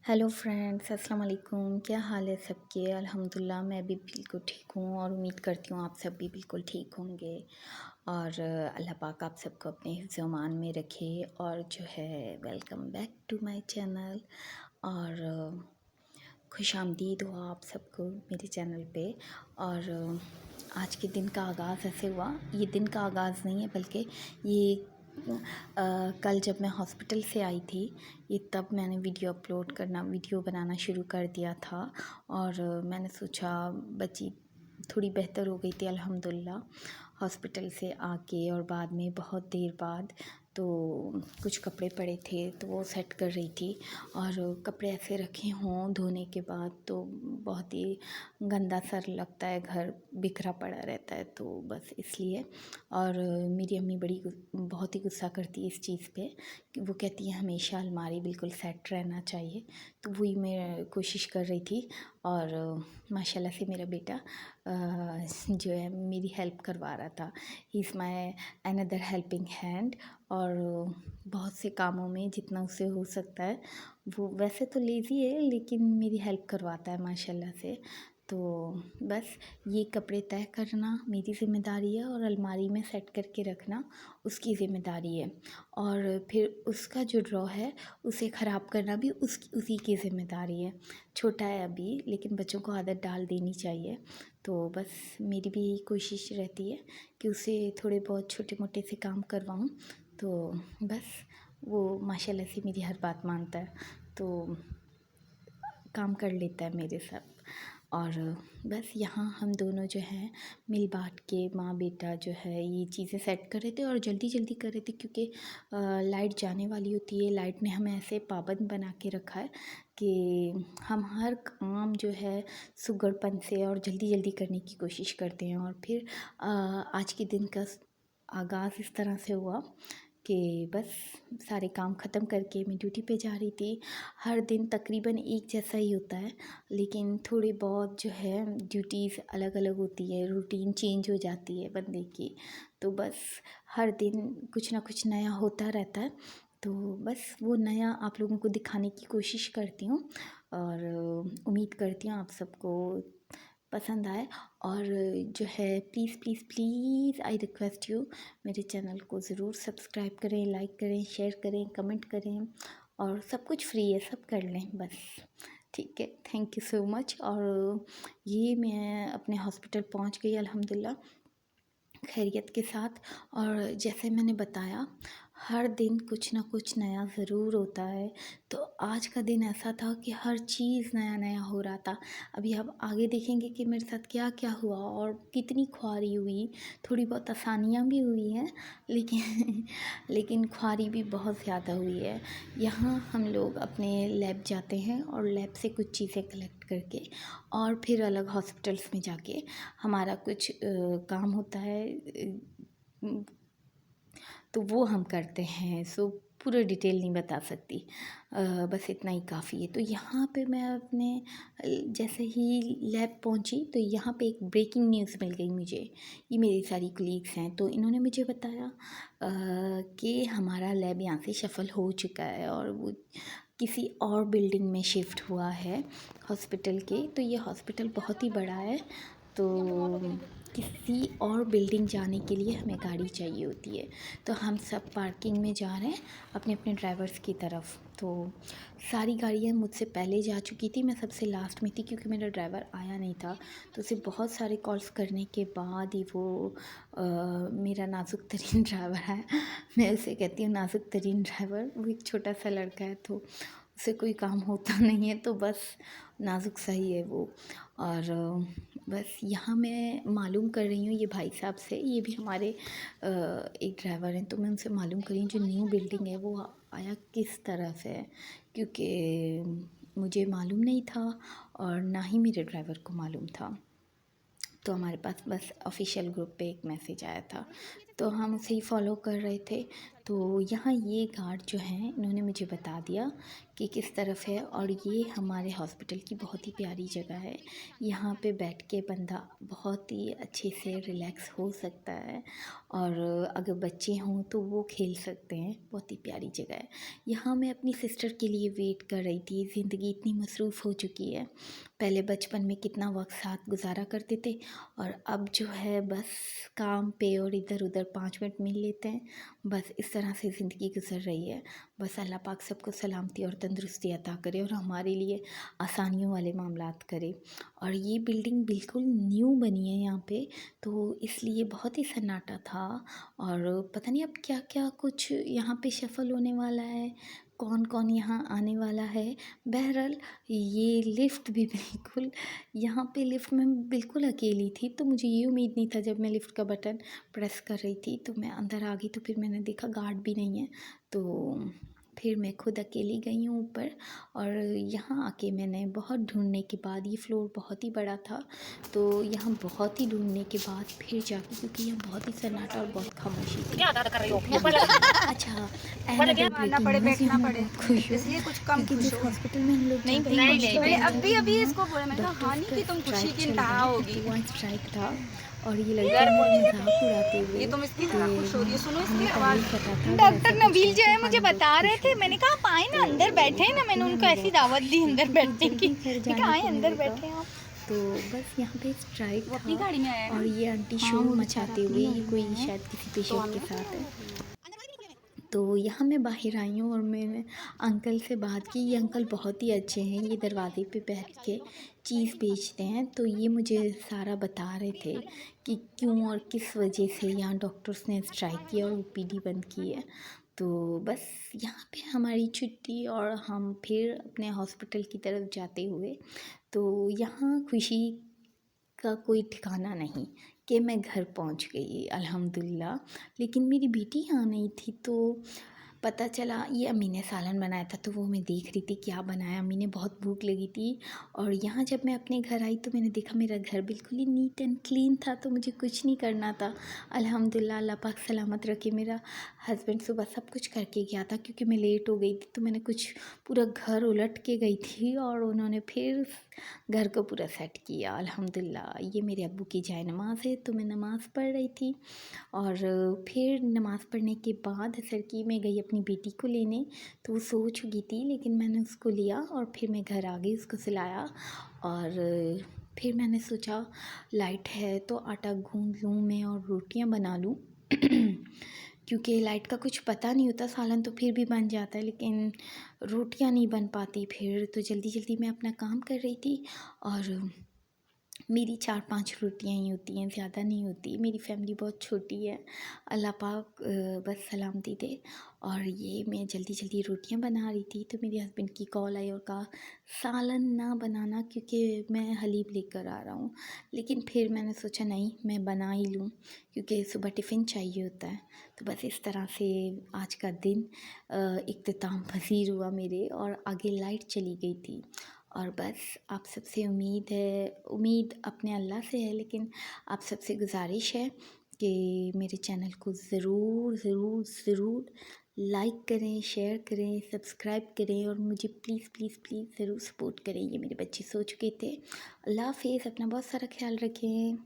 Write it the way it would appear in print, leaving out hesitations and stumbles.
Hello friends, अस्सलाम वालेकुम। क्या हाल है सबके? अल्हम्दुलिल्लाह मैं भी बिल्कुल ठीक हूँ और उम्मीद करती हूँ आप सब भी बिल्कुल ठीक होंगे। और अल्लाह पाक आप सबको अपने हिफ्ज़ अमान में रखे। और जो है, welcome back to my channel. और खुशामदीद हो आप सबको मेरे चैनल पे। और आज के दिन का आगाज़ ऐसे हुआ, ये दिन का आगाज़ नहीं है बल्कि ये कल जब मैं हॉस्पिटल से आई थी, ये तब मैंने वीडियो बनाना शुरू कर दिया था। और मैंने सोचा बच्ची थोड़ी बेहतर हो गई थी अल्हम्दुलिल्लाह हॉस्पिटल से आके। और बाद में बहुत देर बाद तो कुछ कपड़े पड़े थे तो वो सेट कर रही थी। और कपड़े ऐसे रखे हों धोने के बाद तो बहुत ही गंदा सा लगता है, घर बिखरा पड़ा रहता है, तो बस इसलिए। और मेरी अम्मी बहुत ही गुस्सा करती है इस चीज़ पे कि वो कहती है हमेशा अलमारी बिल्कुल सेट रहना चाहिए। तो वही मैं कोशिश कर रही थी। और माशाल्लाह से मेरा बेटा जो है मेरी हेल्प करवा रहा था। He is my another helping hand. और बहुत से कामों में जितना उससे हो सकता है, वो वैसे तो लेज़ी है लेकिन मेरी हेल्प करवाता है माशाल्लाह से। तो बस ये कपड़े तय करना मेरी ज़िम्मेदारी है और अलमारी में सेट करके रखना उसकी ज़िम्मेदारी है। और फिर उसका जो ड्रॉ है उसे ख़राब करना भी उसी की ज़िम्मेदारी है। छोटा है अभी लेकिन बच्चों को आदत डाल देनी चाहिए। तो बस मेरी भी यही कोशिश रहती है कि उसे थोड़े बहुत छोटे मोटे से काम करवाऊँ। तो बस वो माशाल्लाह से मेरी हर बात मानता है, तो काम कर लेता है मेरे साथ। और बस यहाँ हम दोनों जो हैं मिल बाँट के माँ बेटा जो है ये चीज़ें सेट कर रहे थे और जल्दी जल्दी कर रहे थे क्योंकि लाइट जाने वाली होती है। लाइट ने हमें ऐसे पाबंद बना के रखा है कि हम हर काम जो है सुगड़पन से और जल्दी जल्दी करने की कोशिश करते हैं। और फिर आज के दिन का आगाज़ इस तरह से हुआ कि बस सारे काम ख़त्म करके मैं ड्यूटी पे जा रही थी। हर दिन तकरीबन एक जैसा ही होता है लेकिन थोड़ी बहुत जो है ड्यूटीज़ अलग अलग होती है, रूटीन चेंज हो जाती है बंदे की। तो बस हर दिन कुछ ना कुछ नया होता रहता है। तो बस वो नया आप लोगों को दिखाने की कोशिश करती हूँ। और उम्मीद करती हूँ आप सबको पसंद आए। और जो है please please please I request you, मेरे चैनल को ज़रूर सब्सक्राइब करें, लाइक करें, शेयर करें, कमेंट करें। और सब कुछ फ्री है, सब कर लें बस। ठीक है, थैंक यू सो मच। और ये मैं अपने हॉस्पिटल पहुंच गई अल्हम्दुलिल्लाह खैरियत के साथ। और जैसे मैंने बताया हर दिन कुछ ना कुछ नया ज़रूर होता है। तो आज का दिन ऐसा था कि हर चीज़ नया नया हो रहा था। अभी आप आगे देखेंगे कि मेरे साथ क्या क्या हुआ और कितनी ख्वारी हुई। थोड़ी बहुत आसानियाँ भी हुई हैं लेकिन लेकिन ख्वारी भी बहुत ज़्यादा हुई है। यहाँ हम लोग अपने लैब जाते हैं और लैब से कुछ चीज़ें कलेक्ट करके और फिर अलग हॉस्पिटल्स में जाके हमारा कुछ काम होता है, तो वो हम करते हैं। सो पूरा डिटेल नहीं बता सकती, बस इतना ही काफ़ी है। तो यहाँ पे मैं अपने जैसे ही लैब पहुँची तो यहाँ पे एक ब्रेकिंग न्यूज़ मिल गई मुझे। ये मेरी सारी कलीग्स हैं तो इन्होंने मुझे बताया कि हमारा लैब यहाँ से शफ़ल हो चुका है और वो किसी और बिल्डिंग में शिफ्ट हुआ है हॉस्पिटल के। तो ये हॉस्पिटल बहुत ही बड़ा है, तो किसी और बिल्डिंग जाने के लिए हमें गाड़ी चाहिए होती है। तो हम सब पार्किंग में जा रहे हैं अपने अपने ड्राइवर्स की तरफ। तो सारी गाड़ियाँ मुझसे पहले जा चुकी थी, मैं सबसे लास्ट में थी क्योंकि मेरा ड्राइवर आया नहीं था। तो उसे बहुत सारे कॉल्स करने के बाद ही वो मेरा नाजुक तरीन ड्राइवर है, मैं उसे कहती हूँ नाजुक तरीन ड्राइवर। वो एक छोटा सा लड़का है तो उसे कोई काम होता नहीं है, तो बस नाजुक सा ही है वो। और बस यहाँ मैं मालूम कर रही हूँ ये भाई साहब से, ये भी हमारे एक ड्राइवर हैं, तो मैं उनसे मालूम कर रही हूँ जो न्यू बिल्डिंग है वो आया किस तरह से है, क्योंकि मुझे मालूम नहीं था और ना ही मेरे ड्राइवर को मालूम था। तो हमारे पास बस ऑफिशियल ग्रुप पे एक मैसेज आया था। तो हम उसे ही फॉलो कर रहे थे। तो यहाँ ये गार्ड जो हैं इन्होंने मुझे बता दिया कि किस तरफ है, और ये हमारे हॉस्पिटल की बहुत ही प्यारी जगह है। यहाँ पे बैठ के बंदा बहुत ही अच्छे से रिलैक्स हो सकता है, और अगर बच्चे हों तो वो खेल सकते हैं। बहुत ही प्यारी जगह है। यहाँ मैं अपनी सिस्टर के लिए वेट कर रही थी। ज़िंदगी इतनी मसरूफ़ हो चुकी है। पहले बचपन में कितना वक्त साथ गुजारा करते थे, और अब जो है बस काम पे और इधर उधर 5 मिनट मिल लेते हैं। बस इस तरह से ज़िंदगी गुजर रही है। बस अल्लाह पाक सबको सलामती और तंदुरुस्ती अता करे, और हमारे लिए आसानियों वाले मामलात करे। और ये बिल्डिंग बिल्कुल न्यू बनी है यहाँ पे, तो इसलिए बहुत ही सन्नाटा था। और पता नहीं अब क्या क्या कुछ यहाँ पे शफ़ल होने वाला है, कौन कौन यहाँ आने वाला है। बहरहाल ये लिफ्ट भी बिल्कुल, यहाँ पे लिफ्ट में बिल्कुल अकेली थी, तो मुझे ये उम्मीद नहीं था। जब मैं लिफ्ट का बटन प्रेस कर रही थी तो मैं अंदर आ गई, तो फिर मैंने देखा गार्ड भी नहीं है, तो फिर मैं खुद अकेली गई हूँ ऊपर। और यहाँ आके मैंने बहुत ढूंढने के बाद, ये फ्लोर बहुत ही बड़ा था, तो यहाँ बहुत ही ढूंढने के बाद फिर जाके, क्योंकि यहाँ बहुत ही सन्नाटा और बहुत खामोशी थी, तो फिर अच्छा आना पड़े, बैठना पड़े, खुश हूँ, इसलिए कुछ कम क्योंकि खुश जिस हो। हॉस्पिटल में हम लोग नहीं जाते नहीं हैं मैंने अभी अभी इसको बोला, मैंने कहा डॉक्टर्स हानि का कि तुम खुशी स्ट्राइक की चल रहा इंतहा है, होगी। 51 स्ट्राइक था। और ये लड़कियाँ मेरा मजाक उड़ाते हुए ये तुम इसकी कि तरह खुश हो रही है, सुनो इसकी हमें आवाज़। पहले ही पता था डॉक्टर नबील जो है मुझे बता रहे थे, मैंने कहा आप आए ना अंदर बैठे हैं ना, मैंने उनको ऐसी दावत दी अंदर बैठने की। मैंने कहा आए अंदर बैठे हैं आप। तो बस यहाँ पे स्ट्राइक वो अपनी था, गाड़ी में आया है और ना? ये आंटी हाँ, शोर वो मचाते बेचारा हुए, अपनी ये गाड़ी कोई में है। शायद किसी तो पेशेंट के हमने साथ है। तो यहाँ मैं बाहर आई हूँ, और मैंने अंकल से बात की। ये अंकल बहुत ही अच्छे हैं, ये दरवाजे पे बैठ के चीज़ बेचते हैं। तो ये मुझे सारा बता रहे थे कि क्यों और किस वजह से यहाँ डॉक्टर्स ने स्ट्राइक किया और ओपीडी बंद की है। तो बस यहाँ पे हमारी छुट्टी, और हम फिर अपने हॉस्पिटल की तरफ जाते हुए, तो यहाँ खुशी का कोई ठिकाना नहीं कि मैं घर पहुंच गई अल्हम्दुलिल्लाह। लेकिन मेरी बेटी यहाँ नहीं थी, तो पता चला ये अम्मी ने सालन बनाया था, तो वो मैं देख रही थी क्या बनाया। अम्मी ने बहुत भूख लगी थी। और यहाँ जब मैं अपने घर आई तो मैंने देखा मेरा घर बिल्कुल ही नीट एंड क्लीन था, तो मुझे कुछ नहीं करना था। अल्हम्दुलिल्लाह, अल्लाह पाक सलामत रखे। मेरा हस्बैंड सुबह सब कुछ करके गया था, क्योंकि मैं लेट हो गई थी, तो मैंने कुछ पूरा घर उलट के गई थी, और उन्होंने फिर घर को पूरा सेट किया अल्हम्दुलिल्लाह। ये मेरे अब्बू की जाए नमाज़ है, तो मैं नमाज़ पढ़ रही थी। और फिर नमाज़ पढ़ने के बाद असर की मैं गई अपनी बेटी को लेने, तो वो सो चुकी थी, लेकिन मैंने उसको लिया और फिर मैं घर आ गई, उसको सिलाया। और फिर मैंने सोचा लाइट है तो आटा गूंद लूँ मैं और रोटियां बना लूँ क्योंकि लाइट का कुछ पता नहीं होता। सालन तो फिर भी बन जाता है, लेकिन रोटियां नहीं बन पाती। फिर तो जल्दी जल्दी मैं अपना काम कर रही थी, और मेरी 4-5 रोटियां ही होती हैं, ज़्यादा नहीं होती। मेरी फैमिली बहुत छोटी है, अल्लाह पाक बस सलामती दे। और ये मैं जल्दी जल्दी रोटियां बना रही थी, तो मेरे हस्बैंड की कॉल आई और कहा सालन ना बनाना, क्योंकि मैं हलीब लेकर आ रहा हूँ। लेकिन फिर मैंने सोचा नहीं, मैं बना ही लूँ, क्योंकि सुबह टिफ़िन चाहिए होता है। तो बस इस तरह से आज का दिन इख्तिताम पसीर हुआ मेरे, और आगे लाइट चली गई थी। और बस आप सबसे उम्मीद अपने अल्लाह से है, लेकिन आप सबसे गुजारिश है कि मेरे चैनल को ज़रूर ज़रूर ज़रूर लाइक करें, शेयर करें, सब्सक्राइब करें, और मुझे प्लीज़ प्लीज़ प्लीज़ ज़रूर सपोर्ट करें। ये मेरे बच्चे सो चुके थे। अल्लाह हाफ़िज़, अपना बहुत सारा ख्याल रखें।